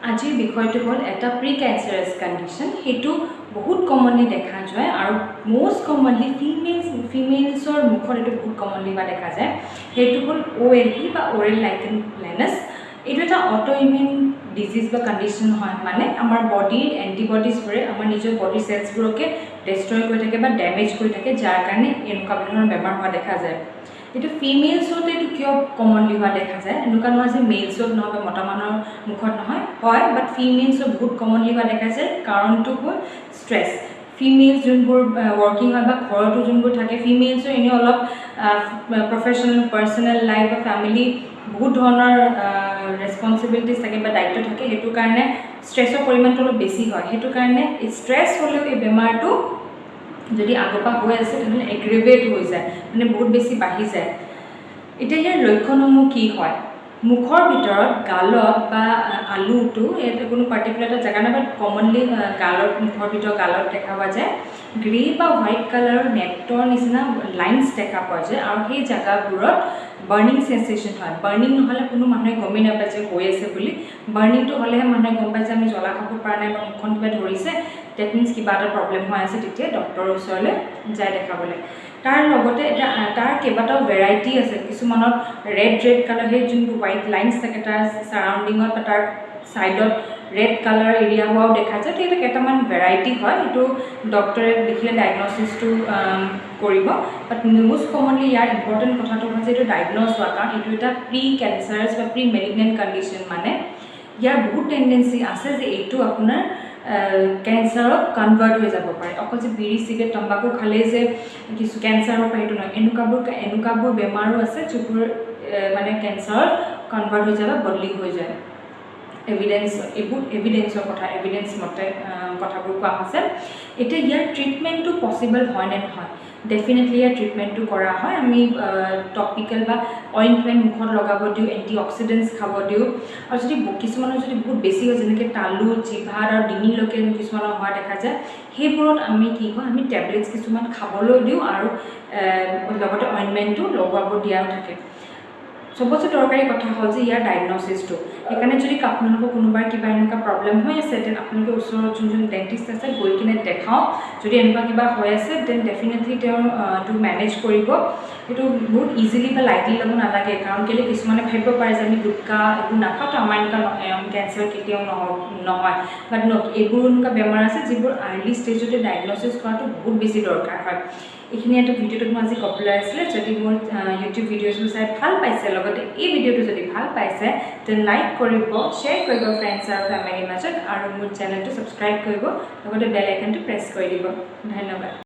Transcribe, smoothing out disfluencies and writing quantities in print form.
আজিৰ বিষয়টো হ'ল এটা প্ৰি কেঞ্চাৰাছ কণ্ডিশ্যন। সেইটো বহুত কমনলি দেখা যায় আৰু মোষ্ট কমনলি ফিমেলছৰ মুখত এইটো বহুত কমনলি বা দেখা যায়। সেইটো হ'ল OLP বা অৰেল লাইকেন প্লেনাছ। এইটো এটা অটোইমিউন ডিজিজ বা কণ্ডিশ্যন হয়, মানে আমাৰ বডিৰ এণ্টিবডিজবোৰে আমাৰ নিজৰ বডি চেলছবোৰকে ডেষ্ট্ৰয় কৰি থাকে বা ডেমেজ কৰি থাকে, যাৰ কাৰণে এনেকুৱা ধৰণৰ বেমাৰ হোৱা দেখা যায়। এইটো ফিমেলছতে এইটো কিয় কমনলি হোৱা দেখা যায়, এনেকুৱা নহয় যে মেলছত নহয় বা মতা মানুহৰ মুখত নহয়, হয়, বাট ফিমেলছত বহুত কমনলি হোৱা দেখা যায়। কাৰণটো হ'ল ষ্ট্ৰেছ। ফিমেলছ যোনবোৰ ৱৰ্কিং হয় বা ঘৰতো যোনবোৰ থাকে, ফিমেলছৰ এনেই অলপ প্ৰফেশ্যনেল পাৰ্চনেল লাইফ বা ফেমিলি বহুত ধৰণৰ ৰেছপনচিবিলিটিছ থাকে বা দায়িত্ব থাকে, সেইটো কাৰণে ষ্ট্ৰেছৰ পৰিমাণটো অলপ বেছি হয়। সেইটো কাৰণে ষ্ট্ৰেছ হ'লেও এই বেমাৰটো যদি আগৰ পৰা হৈ আছে তেনেহ'লে এগ্ৰিভেট হৈ যায়, মানে বহুত বেছি বাঢ়ি যায়। এতিয়া ইয়াৰ লক্ষণসমূহ কি হয়? মুখৰ ভিতৰত গালত বা আলুটো, এইটো কোনো পাৰ্টিকুলাৰ এটা জেগা নহয়, বাট কমনলি গালত, মুখৰ ভিতৰত গালত দেখা পোৱা যায়। গ্ৰে বা হোৱাইট কালাৰৰ নেটৰ নিচিনা লাইনছ দেখা পোৱা যায় আৰু সেই জেগাবোৰত বাৰ্ণিং চেঞ্চেশ্যন হয়। বাৰ্ণিং নহ'লে কোনো মানুহে গমেই নাপায় যে হৈ আছে বুলি। বাৰ্ণিংটো হ'লেহে মানুহে গম পায় যে আমি জ্বলা খাব পৰা নাই বা মুখখন কিবা ধৰিছে, ডেট মিনছ কিবা এটা প্ৰব্লেম হৈ আছে, তেতিয়া ডক্টৰৰ ওচৰলৈ যায় দেখাবলৈ। তাৰ লগতে তাৰ কেইবাটাও ভেৰাইটি আছে। কিছুমানত ৰেড কালাৰ, সেই যোনবোৰ হোৱাইট লাইনছ থাকে তাৰ ছাৰাউণ্ডিঙত বা তাৰ ছাইডত ৰেড কালাৰ এৰিয়া হোৱাও দেখা যায়। সেইটো কেইটামান ভেৰাইটি হয়, সেইটো ডক্টৰে দেখিলে ডায়েগনচিছটো কৰিব। বাট মোষ্ট কমনলি ইয়াৰ ইম্পৰ্টেণ্ট কথাটো হৈছে এইটো ডায়েগন'জ হোৱা, কাৰণ এইটো এটা প্ৰি কেঞ্চাৰাছ বা প্ৰি মেলিগনেণ্ট কণ্ডিশ্যন, মানে ইয়াৰ বহুত টেণ্ডেঞ্চি আছে যে এইটো আপোনাৰ কেঞ্চাৰত কনভাৰ্ট হৈ যাব পাৰে। অকল যে বিড়ি চিগাৰেট তম্বাকু খালেই যে কিছু কেঞ্চাৰ হ'ব পাৰে সেইটো নহয়। এনেকুৱাবোৰ বেমাৰো আছে যিবোৰ মানে কেঞ্চাৰত কনভাৰ্ট হৈ যায় বা বদলি হৈ যায়। এইবোৰ এভিডেঞ্চৰ কথা, এভিডেঞ্চ মতে কথাবোৰ কোৱা হৈছে। এতিয়া ইয়াৰ ট্ৰিটমেণ্টটো পচিবল হয় নে নহয়? ডেফিনেটলি ইয়াৰ ট্ৰিটমেণ্টটো কৰা হয়। আমি টপিকেল বা অইণ্টমেণ্ট মুখত লগাব দিওঁ, এণ্টি অক্সিডেণ্টছ খাব দিওঁ। আৰু যদি কিছুমানৰ যদি বহুত বেছি হয়, যেনেকৈ তালু, জিভাত আৰু ডিঙিলৈকে কিছুমানৰ হোৱা দেখা যায়, সেইবোৰত আমি কি কওঁ, আমি টেবলেটছ কিছুমান খাবলৈ দিওঁ আৰু লগতে অইণ্টমেণ্টটো লগাব দিয়াও থাকে। চবতছে দৰকাৰী কথা হ'ল যে ইয়াৰ ডায়েগনচিছটো। সেইকাৰণে যদি আপোনালোকৰ কোনোবাৰ কিবা এনেকুৱা প্ৰব্লেম হৈ আছে, দেন আপোনালোকে ওচৰত যোনজন ডেণ্টিষ্ট আছে গৈ কিনে দেখাওক। যদি এনেকুৱা কিবা হৈ আছে, দেন ডেফিনেটলি তেওঁ এইটো মেনেজ কৰিব। সেইটো বহুত ইজিলি বা লাইটলি ল'ব নালাগে, কাৰণ কেলৈ কিছুমানে ভাবিব পাৰে যে আমি গুটকা এইবোৰ নাখাওঁ তো আমাৰ এনেকুৱা কেঞ্চাৰ কেতিয়াও নহয়। বাট এইবোৰ এনেকুৱা বেমাৰ আছে যিবোৰ আৰ্লি ষ্টেজতে ডায়েগনচিছ কৰাটো বহুত বেছি দৰকাৰ হয়। এইখিনি এটা ভিডিঅ'টোত মই আজি ক'বলৈ আছিলে। যদি মোৰ ইউটিউব ভিডিঅ'বোৰ চাই ভাল পাইছে, লগতে এই ভিডিঅ'টো যদি ভাল পাইছে, তেন লাইক কৰিব, শ্বেয়াৰ কৰিব ফ্ৰেণ্ডছ আৰু ফেমিলিৰ মাজত, আৰু মোৰ চেনেলটো ছাবস্ক্ৰাইব কৰিব, লগতে বেল আইকনটো প্ৰেছ কৰি দিব। ধন্যবাদ।